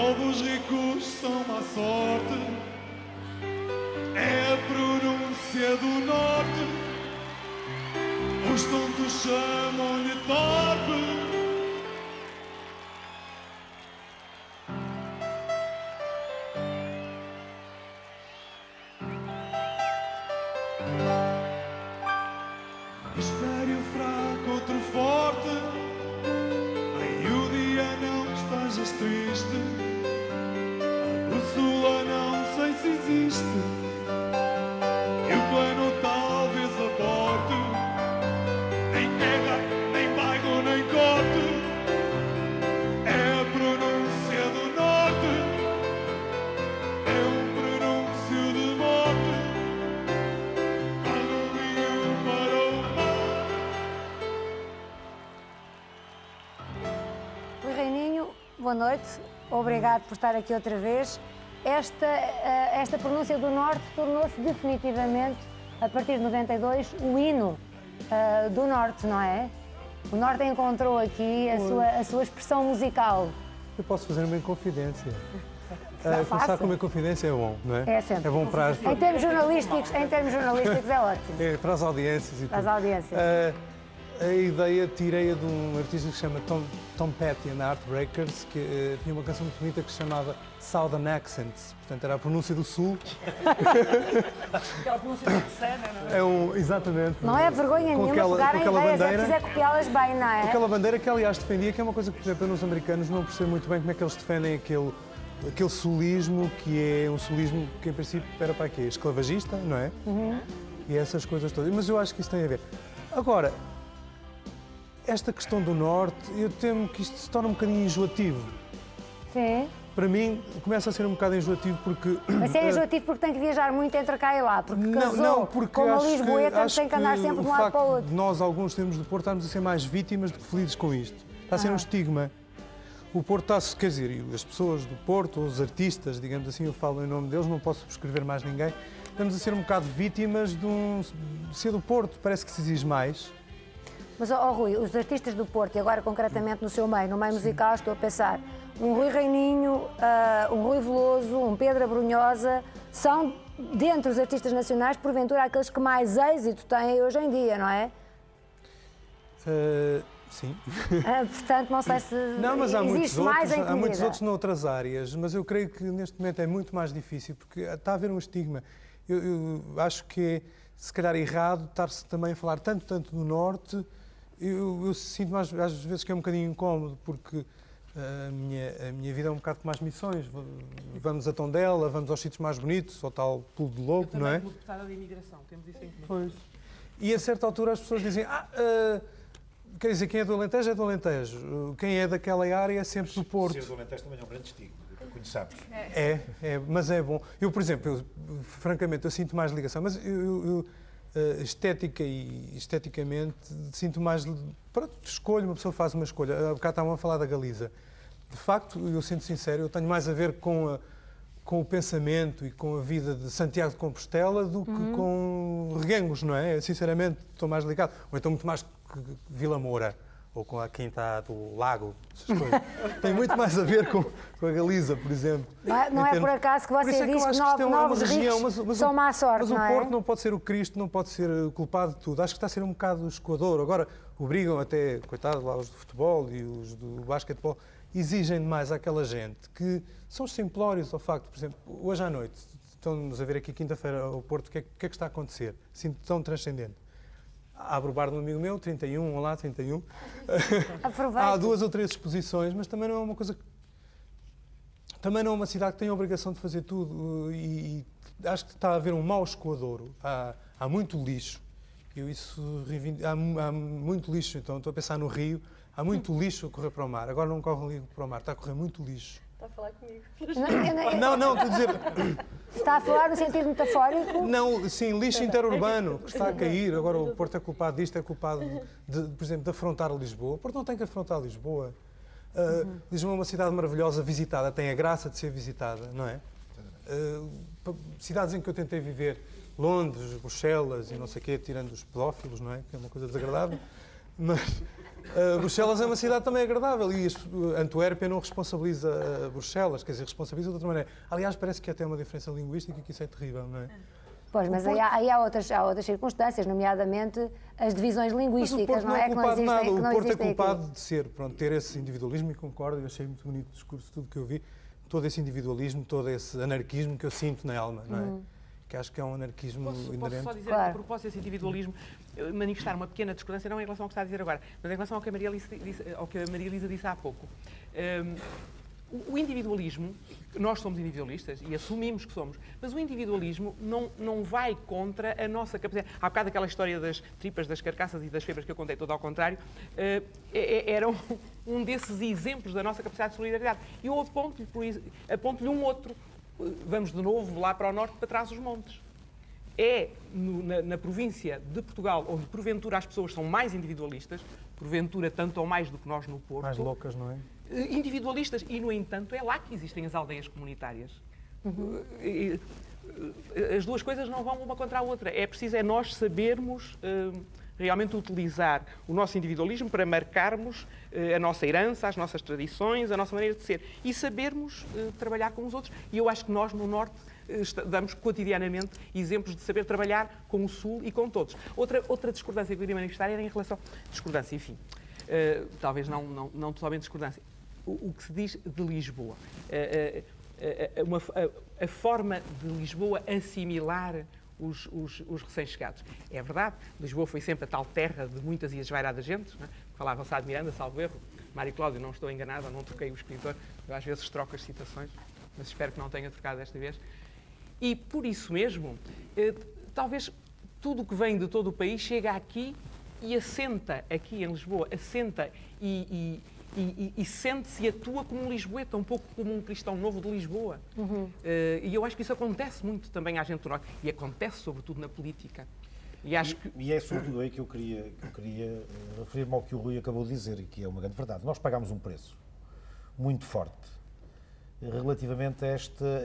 Povos ricos são má sorte, é a pronúncia do norte. Os tontos chamam-lhe torpe. Espere o fraco, outro forte. Vem o dia, não estejas triste. A bússola não sei se existe. E o plano talvez aborte. Nem guerra, nem bairro, nem corte. É a pronúncia do norte. É um pronúncio de morte. Quando o rio para o mar. Rui Reininho, boa noite. Obrigado por estar aqui outra vez. Esta pronúncia do Norte tornou-se definitivamente, a partir de 92, o hino do Norte, não é? O Norte encontrou aqui a sua expressão musical. Eu posso fazer uma inconfidência. Faça. Começar com uma confidência é bom, não é? É sempre. É bom para as, Em termos jornalísticos é ótimo. para as audiências e Para as tudo. audiências. A ideia tirei-a de um artista que se chama Tom Petty and the Heartbreakers, que tinha uma canção muito bonita que se chamava Southern Accents, portanto era a pronúncia do Sul. Aquela pronúncia de cena, não é? Exatamente. Não é vergonha com nenhuma aquela, pegarem com aquela ideias, é bandeira, preciso copiá-las bem, não é? aquela bandeira que aliás defendia, que é uma coisa que, por exemplo, eu nos americanos não percebo muito bem como é que eles defendem aquele sulismo, que é um sulismo que em princípio era para quê? Esclavagista, não é? E essas coisas todas. Mas eu acho que isso tem a ver. Agora, esta questão do Norte, eu temo que isto se torne um bocadinho enjoativo. Sim. Para mim, começa a ser um bocado enjoativo porque... Mas é enjoativo porque tem que viajar muito entre cá e lá, porque casou Não, porque com uma acho Lisboeta, acho tem que andar sempre de um o lado para o facto outro. de nós, alguns termos do Porto, estarmos a ser mais vítimas do que felizes com isto. Está a ser um estigma. O Porto está, quer dizer, e as pessoas do Porto, os artistas, digamos assim, eu falo em nome deles, não posso subscrever mais ninguém, estamos a ser um bocado vítimas de ser do Porto, parece que se exige mais. Mas, Rui, os artistas do Porto, e agora concretamente no seu meio, no meio musical, estou a pensar, um Rui Reininho, um Rui Veloso, um Pedro Abrunhosa, são, dentre os artistas nacionais, porventura, aqueles que mais êxito têm hoje em dia, não é? Sim. Portanto, não sei se Não, mas há existe muitos mais outros noutras áreas, mas eu creio que neste momento é muito mais difícil, porque está a haver um estigma. Eu acho que é, se calhar, errado estar-se também a falar tanto do Norte. Eu sinto mais, às vezes que é um bocadinho incómodo, porque a minha vida é um bocado com mais missões. Vamos a Tondela, vamos aos sítios mais bonitos, ao tal Pulo de Lobo, não é? Como deputada de imigração, temos isso em comum. Pois. E a certa altura as pessoas dizem, quer dizer, quem é do Alentejo é do Alentejo, quem é daquela área é sempre do Porto. Ser do Alentejo também é um grande estigma, conheçamos. Mas é bom. Eu, por exemplo, francamente, eu sinto mais ligação, mas esteticamente sinto mais... Pronto, escolho, uma pessoa faz uma escolha. Há bocado estavam a falar da Galiza. De facto, eu sinto sincero, eu tenho mais a ver com o pensamento e com a vida de Santiago de Compostela do que com Reguengos, não é? Sinceramente, estou mais ligado. Ou então muito mais que Vila Moura, ou com a Quinta do Lago, essas coisas. Tem muito mais a ver com a Galiza, por exemplo. Não é por acaso que Por isso você é que eu diz que acho que isto é uma novos região, ricos são má sorte, mas o não é? Porto não pode ser o Cristo, não pode ser culpado de tudo. Acho que está a ser um bocado escoador. Agora, obrigam até, coitado, lá os do futebol e os do basquetebol, exigem demais àquela gente que são os simplórios ao facto. Por exemplo, hoje à noite, estão-nos a ver aqui quinta-feira ao Porto, o que é que está a acontecer? Assim, tão transcendente. Abro o bar de um amigo meu, 31, olá, 31. Aproveite. Há 2 ou 3 exposições, mas também não é uma coisa que... Também não é uma cidade que tem a obrigação de fazer tudo e acho que está a haver um mau escoadouro. Há muito lixo. Há muito lixo, então estou a pensar no Rio, há muito lixo a correr para o mar. Agora não corre para o mar, está a correr muito lixo. Está a falar comigo. Não, estou a dizer... Está a falar no sentido metafórico? Não, sim, lixo interurbano que está a cair. Agora o Porto é culpado disto, é culpado, por exemplo, de afrontar Lisboa. O Porto não tem que afrontar Lisboa. Lisboa é uma cidade maravilhosa, visitada, tem a graça de ser visitada, não é? Cidades em que eu tentei viver, Londres, Bruxelas e não sei o quê, tirando os pedófilos, não é? Que é uma coisa desagradável. Mas Bruxelas é uma cidade também agradável e Antuérpia não responsabiliza Bruxelas, quer dizer, responsabiliza de outra maneira. Aliás, parece que até uma diferença linguística que isso é terrível, não é? Pois, mas aí há outras circunstâncias, nomeadamente as divisões linguísticas, não é? O Porto não é culpado de nada, o Porto é existem culpado aqui. de ser, pronto, ter esse individualismo e concordo, eu achei muito bonito o discurso, tudo que eu vi, todo esse individualismo, todo esse anarquismo que eu sinto na alma, não é? Que acho que é um anarquismo Posso inerente. só dizer, Claro. a propósito desse individualismo, manifestar uma pequena discordância, não em relação ao que está a dizer agora, mas em relação ao que a Maria Elisa disse há pouco. O individualismo, nós somos individualistas e assumimos que somos, mas o individualismo não vai contra a nossa capacidade. Há bocado aquela história das tripas, das carcaças e das febras que eu contei, todo ao contrário, era um desses exemplos da nossa capacidade de solidariedade. E eu aponto-lhe um outro. Vamos de novo lá para o norte, para trás dos montes. É na província de Portugal, onde porventura as pessoas são mais individualistas, porventura tanto ou mais do que nós no Porto. Mais loucas, não é? Individualistas. E, no entanto, é lá que existem as aldeias comunitárias. As duas coisas não vão uma contra a outra. É preciso nós sabermos realmente utilizar o nosso individualismo para marcarmos a nossa herança, as nossas tradições, a nossa maneira de ser e sabermos trabalhar com os outros. E eu acho que nós, no Norte, damos cotidianamente exemplos de saber trabalhar com o Sul e com todos. Outra discordância que eu queria manifestar era em relação... Discordância, enfim. Talvez não totalmente discordância. O que se diz de Lisboa. A forma de Lisboa assimilar os recém-chegados. É verdade, Lisboa foi sempre a tal terra de muitas e esvairadas gentes, não é? Falava-se de Miranda, salvo erro. Mário Cláudio, não estou enganado, não troquei o escritor, eu às vezes troco as citações, mas espero que não tenha trocado desta vez. E por isso mesmo, talvez tudo o que vem de todo o país chega aqui e assenta aqui em Lisboa, assenta e sente-se e atua como um lisboeta, um pouco como um cristão novo de Lisboa. E eu acho que isso acontece muito também à gente do Norte. E acontece sobretudo na política. E é sobretudo aí que eu queria referir-me ao que o Rui acabou de dizer, e que é uma grande verdade. Nós pagámos um preço muito forte relativamente a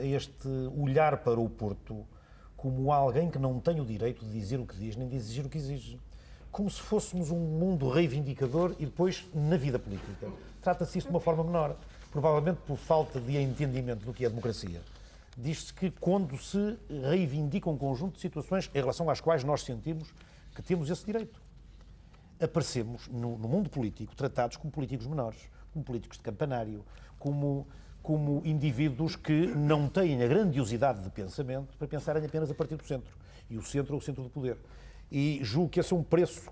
este olhar para o Porto como alguém que não tem o direito de dizer o que diz, nem de exigir o que exige. Como se fôssemos um mundo reivindicador e depois na vida política. Trata-se isso de uma forma menor, provavelmente por falta de entendimento do que é democracia. Diz-se que quando se reivindica um conjunto de situações em relação às quais nós sentimos que temos esse direito. Aparecemos no mundo político tratados como políticos menores, como políticos de campanário, como indivíduos que não têm a grandiosidade de pensamento para pensarem apenas a partir do centro. E o centro é o centro do poder. E julgo que esse é um preço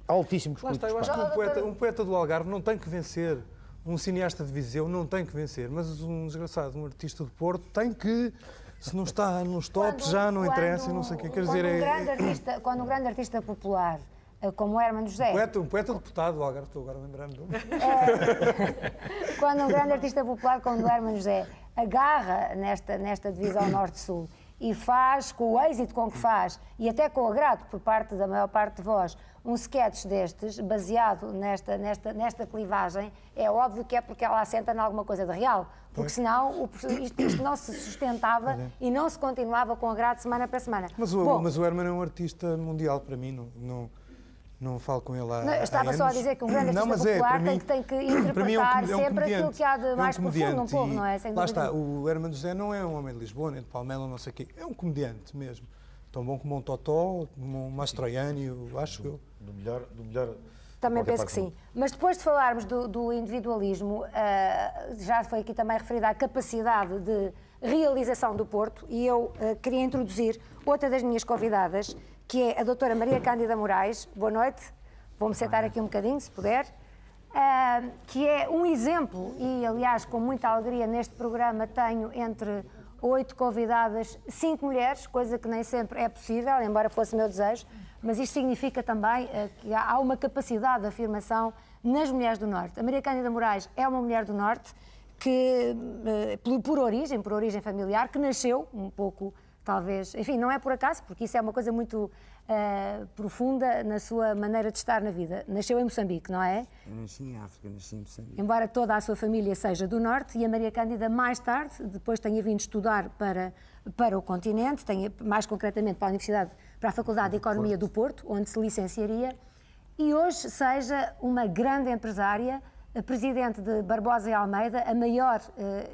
altíssimo que os políticos Eu acho pagam. que um poeta do Algarve não tem que vencer, um cineasta de Viseu não tem que vencer, mas um desgraçado, um artista do Porto tem que, se não está nos tops, já não interessa e não sei o quê. Quer dizer, Quando um grande artista popular, como Hermano José... um poeta deputado do Algarve, estou agora lembrando. Quando um grande artista popular como o Hermano José agarra nesta divisão Norte-Sul e faz, com o êxito com que faz, e até com o agrado por parte da maior parte de vós, um sketch destes, baseado nesta clivagem, é óbvio que é porque ela assenta em alguma coisa de real, porque senão isto não se sustentava e não se continuava com agrado semana para semana. Mas o Hermano é um artista mundial para mim, não falo com ele há anos. Estava só a dizer que um grande artista popular tem que interpretar sempre aquilo que há de mais profundo no povo, não é? Sem Lá dúvida. está, o Hermano José não é um homem de Lisboa, nem de Palmela, não sei o quê. É um comediante mesmo. Tão bom como um Totó, como um Mastroianni, acho eu. Do melhor Também qualquer penso parte que do sim. Mas depois de falarmos do individualismo, já foi aqui também referida a capacidade de realização do Porto e eu queria introduzir outra das minhas convidadas, que é a doutora Maria Cândida Moraes. Boa noite. Vou-me sentar aqui um bocadinho, se puder. Que é um exemplo, e aliás com muita alegria neste programa tenho entre 8 convidadas, 5 mulheres, coisa que nem sempre é possível, embora fosse meu desejo, mas isto significa também que há uma capacidade de afirmação nas mulheres do Norte. A Maria Cândida Moraes é uma mulher do Norte que, por origem familiar, que nasceu um pouco, talvez, enfim, não é por acaso, porque isso é uma coisa muito profunda na sua maneira de estar na vida. Nasceu em Moçambique, não é? Eu nasci em África, nasci em Moçambique. Embora toda a sua família seja do Norte, e a Maria Cândida mais tarde, depois tenha vindo estudar para o continente, mais concretamente para a Faculdade de Economia do Porto, onde se licenciaria, e hoje seja uma grande empresária, presidente de Barbosa e Almeida, a maior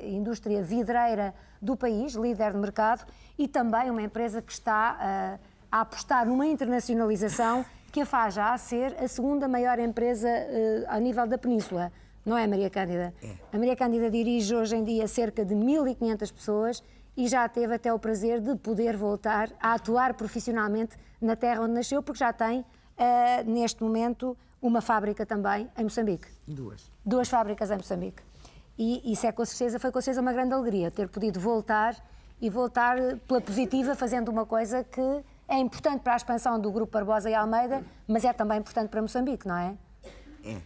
indústria vidreira do país, líder de mercado, e também uma empresa que está a apostar numa internacionalização que a faz já ser a segunda maior empresa ao nível da Península. Não é, Maria Cândida? A Maria Cândida dirige hoje em dia cerca de 1.500 pessoas e já teve até o prazer de poder voltar a atuar profissionalmente na terra onde nasceu, porque já tem, neste momento, uma fábrica também em Moçambique. Duas fábricas em Moçambique. E isso foi com certeza uma grande alegria, ter podido voltar e voltar pela positiva, fazendo uma coisa que é importante para a expansão do Grupo Barbosa e Almeida, mas é também importante para Moçambique, não é? É,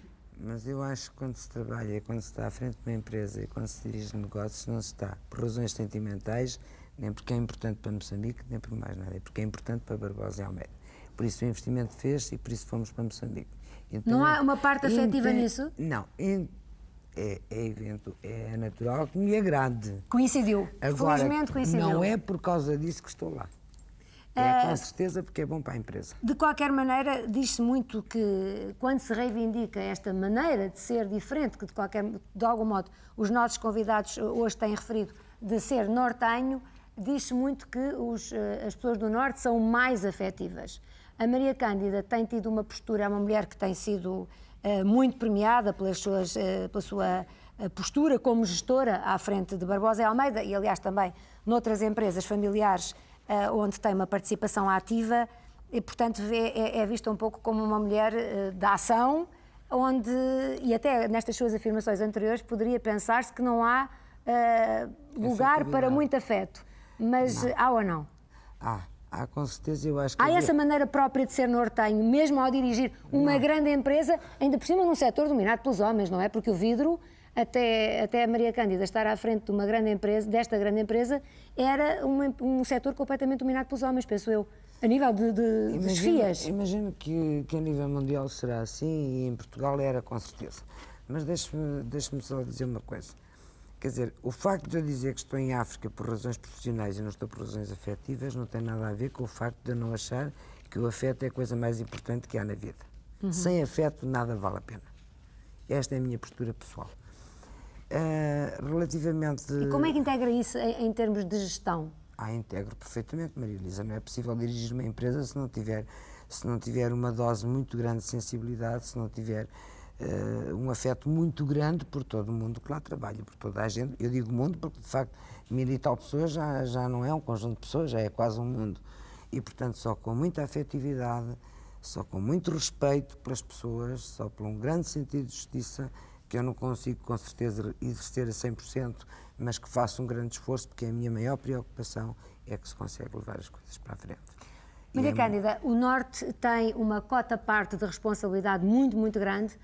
mas eu acho que quando se trabalha, quando se está à frente de uma empresa e quando se dirige negócios, não se está por razões sentimentais, nem porque é importante para Moçambique, nem por mais nada, é porque é importante para Barbosa e Almeida. Por isso o investimento fez e por isso fomos para Moçambique. Não há uma parte afetiva nisso? Não, é natural que me agrade. Coincidiu. Agora, Felizmente coincidiu. não é por causa disso que estou lá. É com certeza porque é bom para a empresa. De qualquer maneira, diz-se muito que quando se reivindica esta maneira de ser diferente, que de algum modo os nossos convidados hoje têm referido, de ser nortenho, diz-se muito que as pessoas do Norte são mais afetivas. A Maria Cândida tem tido uma postura, é uma mulher que tem sido muito premiada pela sua postura como gestora à frente de Barbosa e Almeida e, aliás, também noutras empresas familiares onde tem uma participação ativa e, portanto, é vista um pouco como uma mulher da ação, onde, e até nestas suas afirmações anteriores, poderia pensar-se que não há lugar para muito afeto. Mas há ou não? Há com certeza, eu acho que... Há essa maneira própria de ser nortenho, mesmo ao dirigir uma grande empresa, ainda por cima num setor dominado pelos homens, não é? Porque o vidro, até a Maria Cândida estar à frente de uma grande empresa, desta grande empresa, era um setor completamente dominado pelos homens, penso eu, a nível de desfias. Imagino que a nível mundial será assim e em Portugal era com certeza. Mas deixe-me só dizer uma coisa. Quer dizer, o facto de eu dizer que estou em África por razões profissionais e não estou por razões afetivas não tem nada a ver com o facto de eu não achar que o afeto é a coisa mais importante que há na vida. Sem afeto nada vale a pena. Esta é a minha postura pessoal. Relativamente... E como é que integra isso em termos de gestão? Integro perfeitamente, Maria Elisa. Não é possível dirigir uma empresa se não tiver uma dose muito grande de sensibilidade, se não tiver um afeto muito grande por todo o mundo que lá trabalha, por toda a gente. Eu digo mundo porque, de facto, 1000 e tal pessoas já não é um conjunto de pessoas, já é quase um mundo. E, portanto, só com muita afetividade, só com muito respeito pelas pessoas, só por um grande sentido de justiça, que eu não consigo, com certeza, exercer a 100%, mas que faço um grande esforço, porque a minha maior preocupação é que se consegue levar as coisas para a frente. Maria Cândida, o Norte tem uma cota-parte de responsabilidade muito, muito grande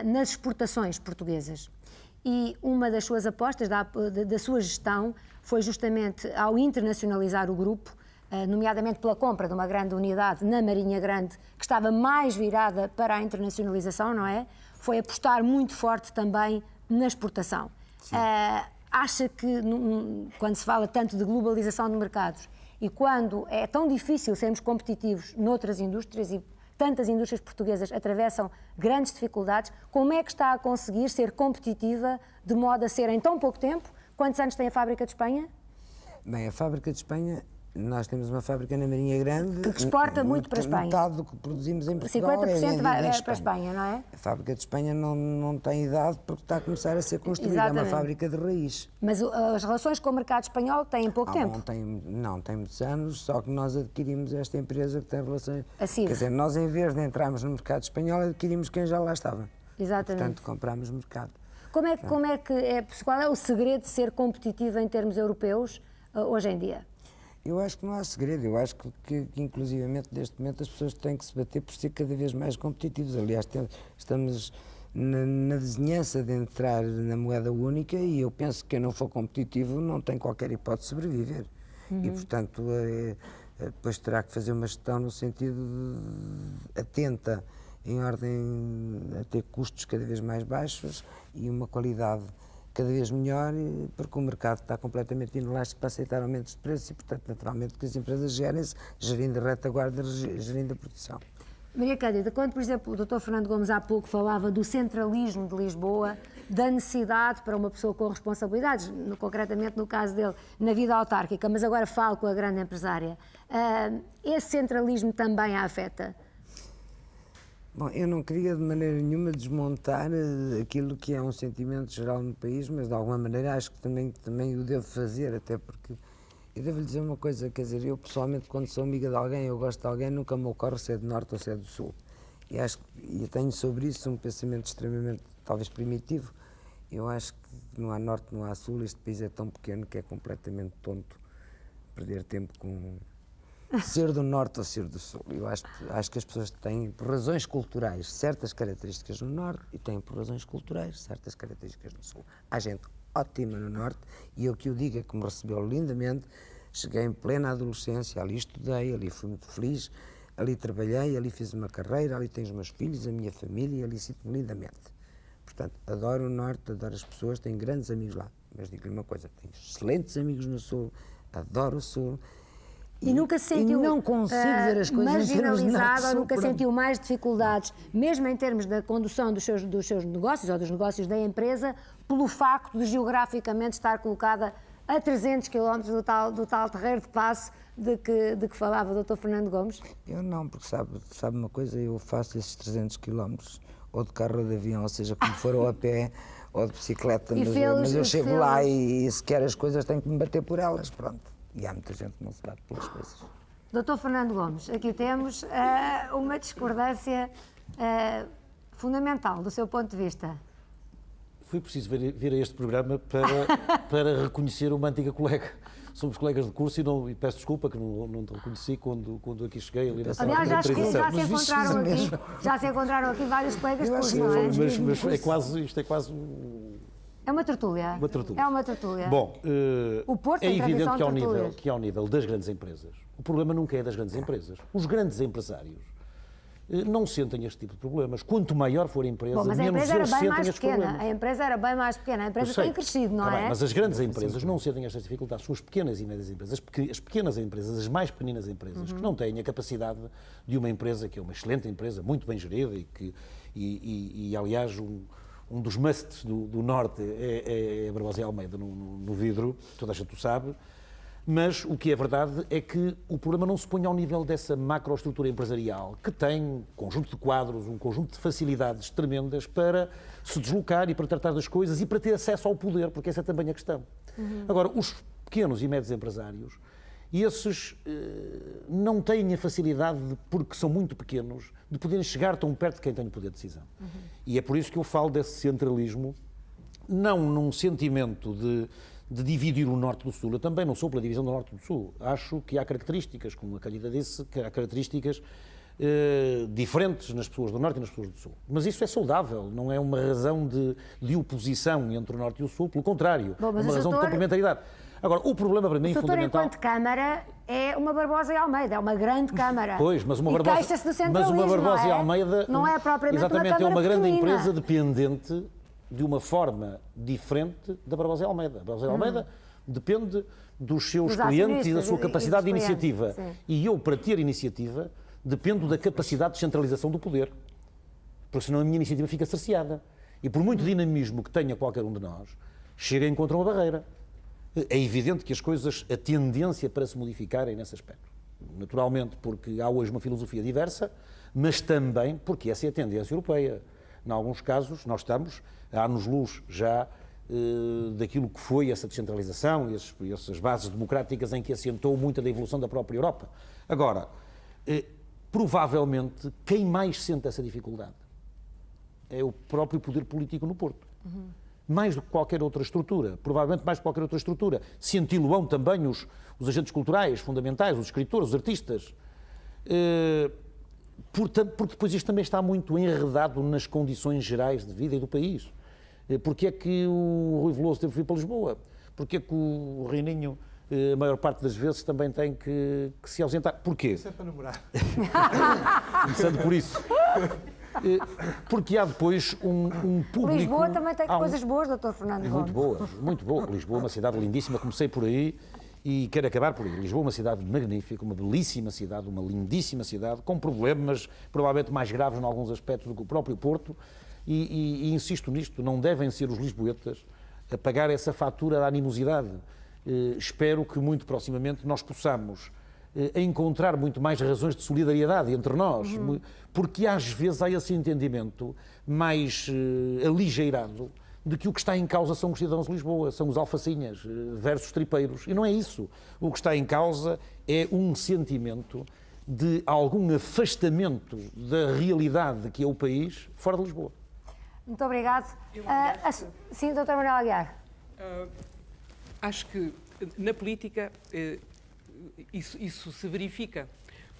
nas exportações portuguesas. E uma das suas apostas, da sua gestão, foi justamente ao internacionalizar o grupo, nomeadamente pela compra de uma grande unidade na Marinha Grande, que estava mais virada para a internacionalização, não é? Foi apostar muito forte também na exportação. Acha que, quando se fala tanto de globalização de mercados e quando é tão difícil sermos competitivos noutras indústrias e tantas indústrias portuguesas atravessam grandes dificuldades, como é que está a conseguir ser competitiva de modo a ser em tão pouco tempo? Quantos anos tem a Fábrica de Espanha? Bem, a Fábrica de Espanha, nós temos uma fábrica na Marinha Grande... Que exporta muito para a Espanha. Metade do que produzimos em Portugal 50% vai para a Espanha, não é? A Fábrica de Espanha não tem idade porque está a começar a ser construída. Exatamente. É uma fábrica de raiz. Mas as relações com o mercado espanhol têm pouco tempo. Tem muitos anos, só que nós adquirimos esta empresa que tem relações... Assim. Quer dizer, nós em vez de entrarmos no mercado espanhol, adquirimos quem já lá estava. Exatamente. Portanto, compramos mercado. Qual é o segredo de ser competitivo em termos europeus hoje em dia? Eu acho que não há segredo, eu acho que inclusivamente neste momento as pessoas têm que se bater por ser cada vez mais competitivos. Aliás, estamos na vizinhança de entrar na moeda única e eu penso que quem não for competitivo não tem qualquer hipótese de sobreviver. E, portanto, depois terá que fazer uma gestão no sentido atenta, em ordem a ter custos cada vez mais baixos e uma qualidade cada vez melhor, porque o mercado está completamente inelástico para aceitar aumentos de preços e, portanto, naturalmente que as empresas gerem-se, gerindo a retaguarda, gerindo a produção. Maria Cândida, quando, por exemplo, o Dr. Fernando Gomes há pouco falava do centralismo de Lisboa, da necessidade para uma pessoa com responsabilidades, concretamente no caso dele, na vida autárquica, mas agora falo com a grande empresária, esse centralismo também a afeta? Bom, eu não queria de maneira nenhuma desmontar aquilo que é um sentimento geral no país, mas de alguma maneira acho que também o devo fazer, até porque eu devo lhe dizer uma coisa, quer dizer, eu pessoalmente quando sou amiga de alguém, eu gosto de alguém, nunca me ocorre se é do norte ou se é do sul. E eu tenho sobre isso um pensamento extremamente, talvez primitivo. Eu acho que não há norte, não há sul, este país é tão pequeno que é completamente tonto perder tempo com ser do norte ou ser do sul. Eu acho que as pessoas têm, por razões culturais, certas características no norte e têm, por razões culturais, certas características no sul. Há gente ótima no norte e eu que o diga que me recebeu lindamente, cheguei em plena adolescência, ali estudei, ali fui muito feliz, ali trabalhei, ali fiz uma carreira, ali tenho os meus filhos, a minha família e ali sinto-me lindamente. Portanto, adoro o norte, adoro as pessoas, tenho grandes amigos lá, mas digo-lhe uma coisa, tenho excelentes amigos no sul, adoro o sul. E nunca se sentiu não consigo ver as coisas em termos de norte marginalizado, sul, ou nunca pronto. sentiu mais dificuldades, mesmo em termos da condução dos seus negócios ou dos negócios da empresa, pelo facto de geograficamente estar colocada a 300 km do tal terreiro de passo de que falava o Dr. Fernando Gomes? Eu não, porque sabe uma coisa, eu faço esses 300 km, ou de carro ou de avião, ou seja, como for, ou a pé, ou de bicicleta, mas eu chego lá e se quer as coisas tenho que me bater por elas, pronto. E há muita gente que não se bate pelas coisas. Dr. Fernando Gomes, aqui temos uma discordância fundamental do seu ponto de vista. Foi preciso vir a este programa para reconhecer uma antiga colega. Somos colegas de curso e peço desculpa que não te reconheci quando aqui cheguei. Ali na sala Aliás, de transição. já se encontraram aqui vários colegas de curso, não é? Mas isto é quase é uma tertúlia. Uma tertúlia. É uma tertúlia. Bom, o Porto é tem evidente tradição que ao nível das grandes empresas, o problema nunca é das grandes empresas. Os grandes empresários não sentem este tipo de problemas. Quanto maior for a empresa, mas a menos empresa era eles bem sentem mais estes pequena. problemas. A empresa era bem mais pequena. A empresa tem crescido, não é? Mas as grandes empresas não sentem estas dificuldades. São as pequenas e médias empresas. As pequenas empresas, as mais pequeninas empresas, que não têm a capacidade de uma empresa que é uma excelente empresa, muito bem gerida e aliás, um dos musts do Norte é a Barbosa e Almeida no vidro, toda a gente o sabe. Mas o que é verdade é que o problema não se põe ao nível dessa macroestrutura empresarial, que tem um conjunto de quadros, um conjunto de facilidades tremendas para se deslocar e para tratar das coisas e para ter acesso ao poder, porque essa é também a questão. Agora, os pequenos e médios empresários, esses não têm a facilidade, porque são muito pequenos, de poderem chegar tão perto de quem tem o poder de decisão. E é por isso que eu falo desse centralismo, não num sentimento de dividir o Norte do Sul. Eu também não sou pela divisão do Norte do Sul. Acho que há características, como a Cândida disse, que há características diferentes nas pessoas do Norte e nas pessoas do Sul. Mas isso é saudável, não é uma razão de oposição entre o Norte e o Sul, pelo contrário, é uma razão de complementaridade. Agora, o problema para mim fundamental... enquanto Câmara, é uma Barbosa e Almeida, é uma grande Câmara. Pois, mas uma Barbosa e Almeida... Não é propriamente exatamente, uma Câmara é uma grande pequenina. empresa dependente de uma forma diferente da Barbosa e Almeida. A Barbosa e Almeida depende dos seus clientes e da sua capacidade de iniciativa. Sim. E eu, para ter iniciativa, dependo da capacidade de centralização do poder. Porque senão a minha iniciativa fica cerceada. E por muito dinamismo que tenha qualquer um de nós, chega e encontra uma barreira. É evidente que as coisas, a tendência para se modificarem nesse aspecto. Naturalmente, porque há hoje uma filosofia diversa, mas também porque essa é a tendência europeia. Em alguns casos, nós estamos há anos-luz já daquilo que foi essa descentralização e essas bases democráticas em que assentou muita da evolução da própria Europa. Agora, provavelmente, quem mais sente essa dificuldade é o próprio poder político no Porto. Mais do que qualquer outra estrutura, provavelmente mais do que qualquer outra estrutura. Senti-lo-ão também os agentes culturais fundamentais, os escritores, os artistas. Porque depois isto também está muito enredado nas condições gerais de vida e do país. Porque é que o Rui Veloso teve que vir para Lisboa? Porque é que o Reininho, a maior parte das vezes, também tem que se ausentar? Porquê? Isso é para namorar. Começando por isso. Porque há depois um público... Lisboa também tem coisas boas, Dr. Fernando Gomes. Muito boas, muito boa. Lisboa é uma cidade lindíssima, comecei por aí E quero acabar por aí. Lisboa é uma cidade magnífica, uma belíssima cidade, uma lindíssima cidade, com problemas provavelmente mais graves em alguns aspectos do que o próprio Porto. E insisto nisto, não devem ser os lisboetas a pagar essa fatura da animosidade. Espero que muito proximamente nós possamos encontrar muito mais razões de solidariedade entre nós, porque às vezes há esse entendimento mais aligeirado de que o que está em causa são os cidadãos de Lisboa, são os alfacinhas versus tripeiros. E não é isso. O que está em causa é um sentimento de algum afastamento da realidade que é o país fora de Lisboa. Muito obrigado. Sim, doutora Manuela Aguiar. Acho que na política isso se verifica,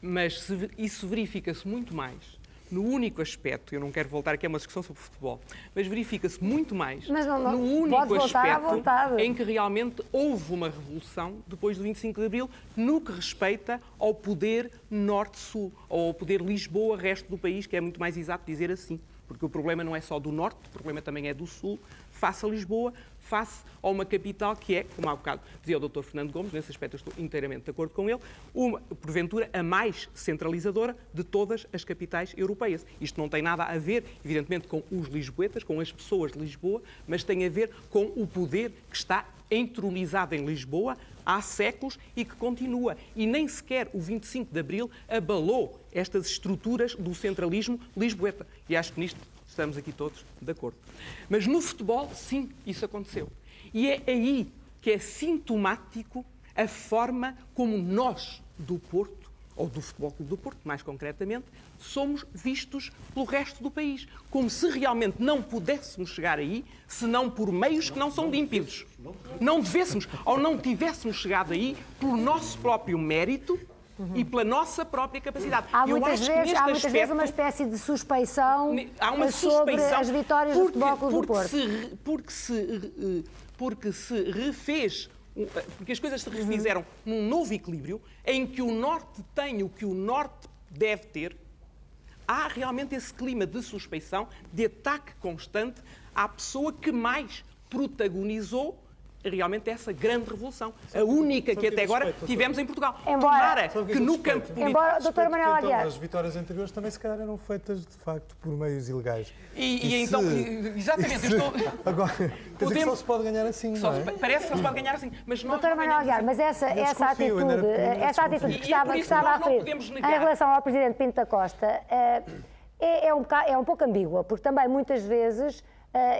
mas isso verifica-se muito mais no único aspecto, eu não quero voltar aqui a uma discussão sobre futebol, mas verifica-se muito mais no único aspecto em que realmente houve uma revolução depois do 25 de Abril no que respeita ao poder norte-sul, ou ao poder Lisboa-resto do país, que é muito mais exato dizer assim, porque o problema não é só do norte, o problema também é do sul, face a Lisboa, face a uma capital que é, como há bocado dizia o Dr. Fernando Gomes, nesse aspecto eu estou inteiramente de acordo com ele, porventura a mais centralizadora de todas as capitais europeias. Isto não tem nada a ver, evidentemente, com os lisboetas, com as pessoas de Lisboa, mas tem a ver com o poder que está entronizado em Lisboa há séculos e que continua. E nem sequer o 25 de Abril abalou estas estruturas do centralismo lisboeta. E acho que nisto estamos aqui todos de acordo. Mas no futebol, sim, isso aconteceu. E é aí que é sintomático a forma como nós, do Porto, ou do Futebol Clube do Porto, mais concretamente, somos vistos pelo resto do país. Como se realmente não pudéssemos chegar aí, senão por meios que não são límpidos. Não devêssemos, ou não tivéssemos chegado aí, pelo nosso próprio mérito e pela nossa própria capacidade. Há muitas vezes uma espécie de suspeição sobre as vitórias do Futebol Clube do Porto. Porque se refez, porque as coisas se refizeram num novo equilíbrio, em que o Norte tem o que o Norte deve ter, há realmente esse clima de suspeição, de ataque constante à pessoa que mais protagonizou realmente essa grande revolução. A única que até agora tivemos em Portugal. Embora que no campo político... Embora, doutora Manuela Aguiar... As vitórias anteriores também se calhar eram feitas de facto por meios ilegais. Exatamente, eu estou... Agora, quer dizer que só se pode ganhar assim, não é? Parece que só se pode ganhar assim, mas nós... Doutora Manuela Aguiar, mas essa atitude que estava a referir em relação ao Presidente Pinto da Costa é um pouco ambígua, porque também muitas vezes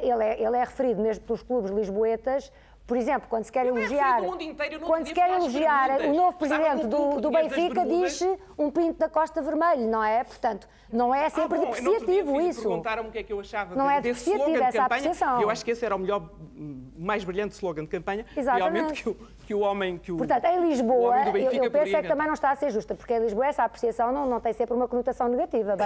ele é referido mesmo pelos clubes lisboetas. Por exemplo, quando se quer elogiar o novo presidente do Benfica, diz-se um Pinto da Costa vermelho, não é? Portanto, não é sempre depreciativo isso. Perguntaram-me o que é que eu achava desse slogan de campanha. Eu acho que esse era o melhor, mais brilhante slogan de campanha. Exatamente. Realmente que o homem... Portanto, em Lisboa, eu penso que também não está a ser justa, porque em Lisboa essa apreciação não tem sempre uma conotação negativa.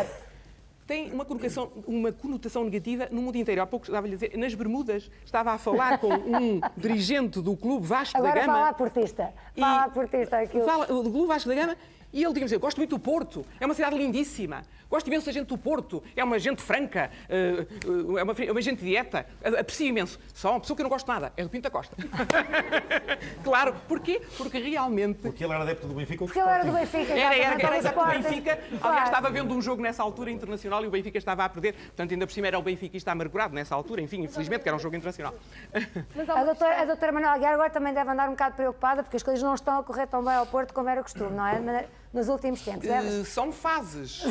Tem uma conotação negativa no mundo inteiro. Há pouco estava-lhe a dizer, nas Bermudas, estava a falar com um dirigente do Clube Vasco da Gama. Agora fala a portista. Fala do Clube Vasco da Gama e ele diz-me, gosto muito do Porto, é uma cidade lindíssima, gosto imenso da gente do Porto, é uma gente franca, é uma gente direta, aprecio imenso. Só uma pessoa que eu não gosto nada, é do Pinto da Costa. Claro, porquê? Porque realmente... Porque ele era adepto do Benfica. Porque ele era do Benfica. Era exato do Benfica. Aliás, estava vendo um jogo nessa altura internacional e o Benfica estava a perder. Portanto, ainda por cima era o benfiquista amargurado nessa altura. Enfim, infelizmente, que era um jogo internacional. A doutora Manuela Aguiar agora também deve andar um bocado preocupada porque as coisas não estão a correr tão bem ao Porto como era costume, não é? Nos últimos tempos. São fases.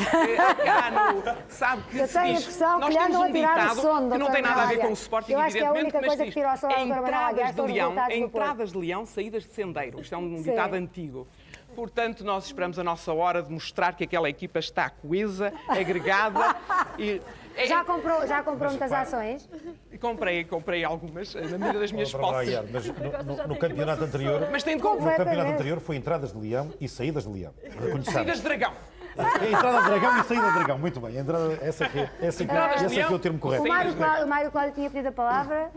Sabe que eu tenho a impressão que lhe andam a tirar o sono, que não tem nada a ver com o Sporting, eu acho que é a única coisa que tira o sono à doutora Manuela Aguiar são os resultados do Porto. Entradas de leão, saídas de sendeiro. Isto é um ditado antigo. Portanto, nós esperamos a nossa hora de mostrar que aquela equipa está coesa, agregada e... Já comprou muitas ações? Comprei algumas, na medida das minhas posses. Mas no campeonato anterior... Mas tem de no campeonato anterior foi entradas de leão e saídas de leão. Saídas de dragão. Entrada de dragão e saída de dragão. Muito bem. Esse é o termo correto. O Mário Cláudio tinha pedido a palavra.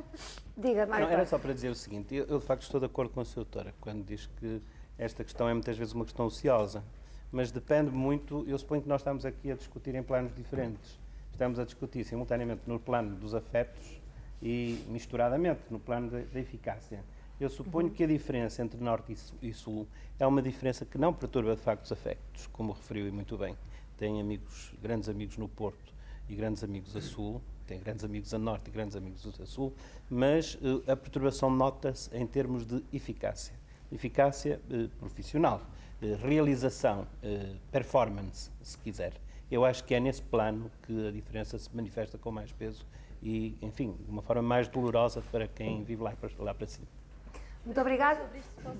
Diga, Mário Cláudio. Era só para dizer o seguinte. Eu, de facto, estou de acordo com a sua doutora quando diz que esta questão é muitas vezes uma questão ociosa. Mas depende muito... Eu suponho que nós estamos aqui a discutir em planos diferentes. Estamos a discutir simultaneamente no plano dos afetos e misturadamente no plano da eficácia. Eu suponho que a diferença entre Norte e Sul é uma diferença que não perturba de facto os afetos, como referiu e muito bem. Tem amigos, grandes amigos no Porto e grandes amigos a Sul, tem grandes amigos a Norte e grandes amigos a Sul, mas a perturbação nota-se em termos de eficácia. Eficácia profissional, realização, performance, se quiser. Eu acho que é nesse plano que a diferença se manifesta com mais peso e, enfim, de uma forma mais dolorosa para quem vive lá para cima. Muito obrigada.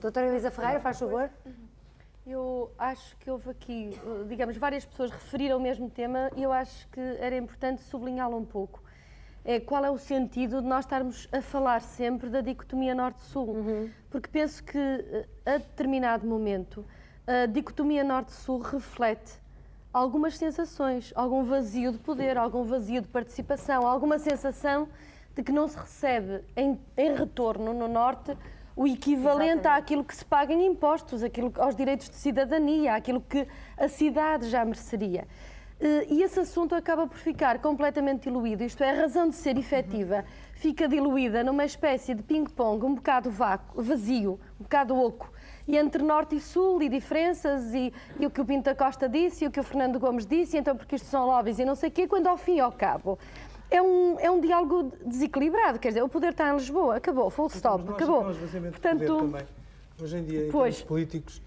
Doutora Elisa Ferreira, faz favor. Eu acho que houve aqui, digamos, várias pessoas referiram o mesmo tema e eu acho que era importante sublinhá-lo um pouco. Qual é o sentido de nós estarmos a falar sempre da dicotomia Norte-Sul? Porque penso que, a determinado momento, a dicotomia Norte-Sul reflete algumas sensações, algum vazio de poder, algum vazio de participação, alguma sensação de que não se recebe em retorno no Norte o equivalente àquilo que se paga em impostos, aos direitos de cidadania, àquilo que a cidade já mereceria. E esse assunto acaba por ficar completamente diluído, isto é, a razão de ser efetiva fica diluída numa espécie de ping-pong um bocado vazio, um bocado oco, e entre Norte e Sul e diferenças e o que o Pinto da Costa disse e o que o Fernando Gomes disse, então porque isto são lobbies e não sei o quê, quando ao fim e ao cabo é um diálogo desequilibrado, quer dizer, o poder está em Lisboa, acabou, full stop, acabou. Portanto, hoje em dia, em termos políticos,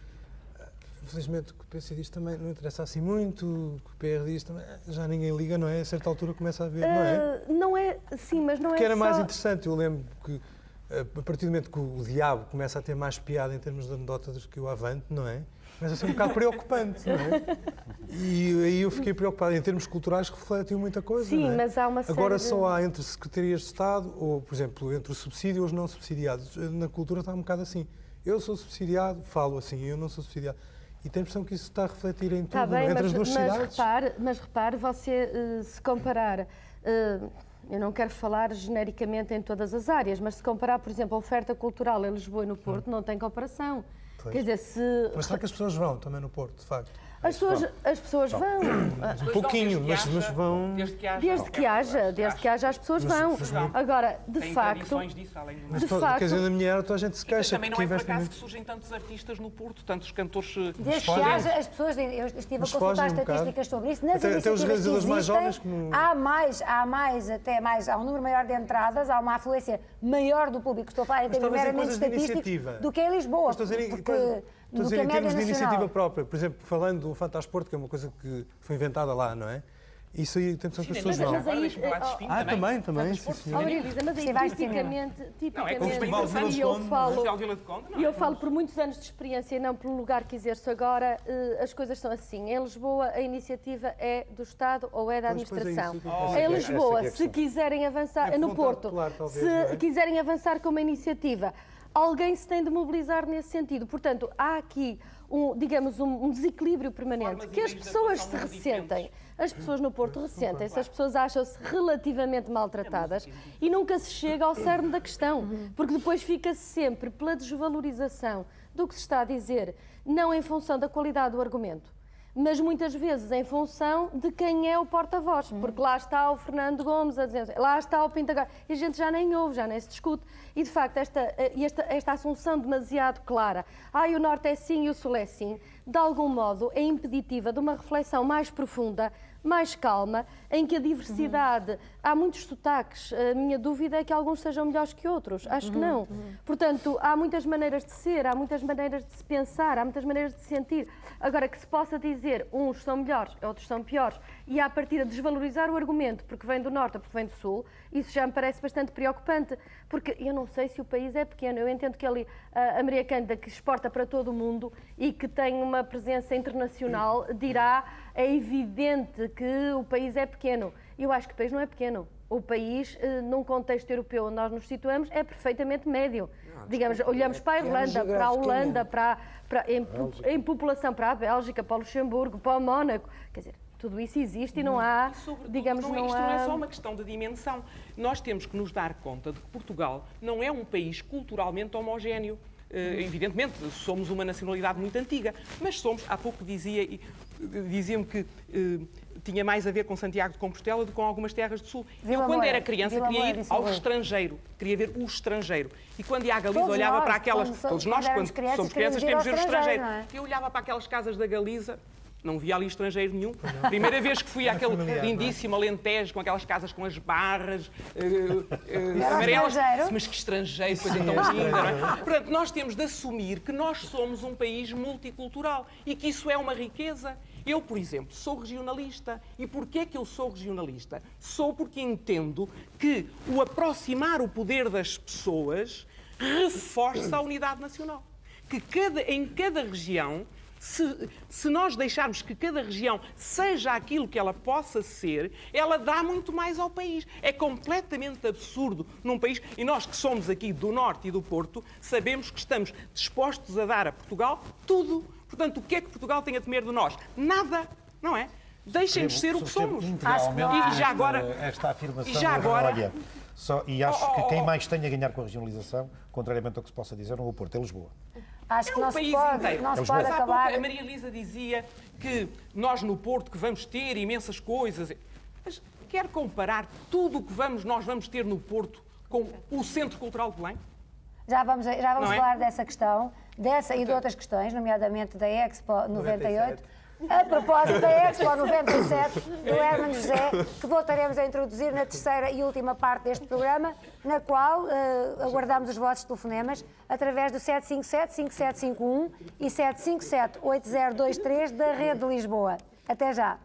infelizmente o que o PC diz também não interessa assim muito, o que o PR diz também, já ninguém liga, não é? A certa altura começa a ver, não é? Não é, sim, mas não porque é era só... mais interessante, eu lembro que a partir do momento que o diabo começa a ter mais piada em termos de anedotas que o Avante, não é? Começa a ser um bocado preocupante, não é? E aí eu fiquei preocupado. Em termos culturais refletiu muita coisa, sim, não é? Mas há uma série Agora só há entre secretarias de Estado, ou, por exemplo, entre o subsídio e os não subsidiados. Na cultura está um bocado assim. Eu sou subsidiado, falo assim, eu não sou subsidiado. E tenho a impressão que isso está a refletir em tudo, bem, entre as duas cidades. Mas repare, você se comparar... eu não quero falar genericamente em todas as áreas, mas se comparar, por exemplo, a oferta cultural em Lisboa e no Porto, não tem comparação. Pois. Quer dizer, Mas será que as pessoas vão também no Porto, de facto? As pessoas vão. Um pouquinho, mas vão... Desde que haja, as pessoas vão. Agora, de facto... Quer dizer, na minha era toda a gente se queixa. Também não é por acaso que surgem tantos artistas no Porto, tantos cantores... Desde que haja, as pessoas... Eu estive a consultar estatísticas sobre isso. Nas até os realizadores mais jovens... Há um número maior de entradas, há uma afluência maior do público. Estou a falar em termos meramente estatísticos do que em Lisboa. Estou a dizer em termos de iniciativa própria. Por exemplo, falando do Fantasporto, que é uma coisa que foi inventada lá, não é? Isso aí tem a impressão que as pessoas vão. Também, sim, senhor. Elisa, mas aí tipicamente, eu falo por muitos anos de experiência e não pelo lugar que exerço agora, as coisas são assim. Em Lisboa, a iniciativa é do Estado ou é da administração. Em Lisboa, se quiserem avançar, no Porto, se quiserem avançar com uma iniciativa, alguém se tem de mobilizar nesse sentido. Portanto, há aqui um desequilíbrio permanente, que as pessoas se ressentem. As pessoas no Porto ressentem-se, as pessoas acham-se relativamente maltratadas e nunca se chega ao cerne da questão, porque depois fica-se sempre pela desvalorização do que se está a dizer, não em função da qualidade do argumento, mas muitas vezes em função de quem é o porta-voz, porque lá está o Fernando Gomes a dizer, lá está o Pinto da Costa, e a gente já nem ouve, já nem se discute. E, de facto, esta assunção demasiado clara, o Norte é assim e o Sul é assim, de algum modo é impeditiva de uma reflexão mais profunda, mais calma, em que a diversidade... Há muitos sotaques. A minha dúvida é que alguns sejam melhores que outros. Acho que não. Portanto, há muitas maneiras de ser, há muitas maneiras de se pensar, há muitas maneiras de se sentir. Agora, que se possa dizer uns são melhores, outros são piores, e à partida desvalorizar o argumento porque vem do Norte ou porque vem do Sul, isso já me parece bastante preocupante, porque eu não sei se o país é pequeno. Eu entendo que ali a Maria Cândida, que exporta para todo o mundo e que tem uma presença internacional, dirá, é evidente que o país é pequeno. Eu acho que o país não é pequeno. O país, num contexto europeu onde nós nos situamos, é perfeitamente médio. Digamos, olhamos para a Irlanda, para a Holanda, em população para a Bélgica, para o Luxemburgo, para o Mónaco. Quer dizer, tudo isso existe e não há, digamos, isto não é só uma questão de dimensão. Nós temos que nos dar conta de que Portugal não é um país culturalmente homogéneo. Evidentemente, somos uma nacionalidade muito antiga, mas somos, há pouco diziam que tinha mais a ver com Santiago de Compostela do que com algumas terras do Sul. Vila Eu, quando Moura, era criança, Vila queria Moura, ir disse ao eu. estrangeiro. Queria ver o estrangeiro. E quando ia à Galiza, Todos olhava nós, para aquelas... quando Todos nós, éramos quando crianças, somos crianças, queríamos queremos ir ver o ao estrangeiro. estrangeiro, não é? Eu olhava para aquelas casas da Galiza, não via ali estrangeiro nenhum. Primeira vez que fui àquele lindíssimo Alentejo, com aquelas casas com as barras amarelas. estrangeiro? Mas que estrangeiro, coisa tão linda, não é? Portanto, nós temos de assumir que nós somos um país multicultural e que isso é uma riqueza. Eu, por exemplo, sou regionalista. E porquê que eu sou regionalista? Sou porque entendo que o aproximar o poder das pessoas reforça a unidade nacional. Que em cada região, se nós deixarmos que cada região seja aquilo que ela possa ser, ela dá muito mais ao país. É completamente absurdo num país, e nós que somos aqui do Norte e do Porto, sabemos que estamos dispostos a dar a Portugal tudo. Portanto, o que é que Portugal tem a temer de nós? Nada, não é? Deixem-nos ser o que somos. E já agora, esta afirmação. e já agora- Olha, e acho que quem mais tem a ganhar com a regionalização, contrariamente ao que se possa dizer, não é o Porto, é Lisboa. Acho que É um não se país pode, inteiro. não se Mas pode há pouco acabar. a Maria Elisa dizia que nós no Porto que vamos ter imensas coisas. Mas quer comparar tudo o que nós vamos ter no Porto com o Centro Cultural de Belém? Já vamos Não é? falar dessa questão, dessa e de outras questões, nomeadamente da Expo 98. A propósito da Expo 97, do Hermano José, que voltaremos a introduzir na terceira e última parte deste programa, na qual aguardamos os vossos telefonemas através do 757-5751 e 757-8023 da Rede de Lisboa. Até já!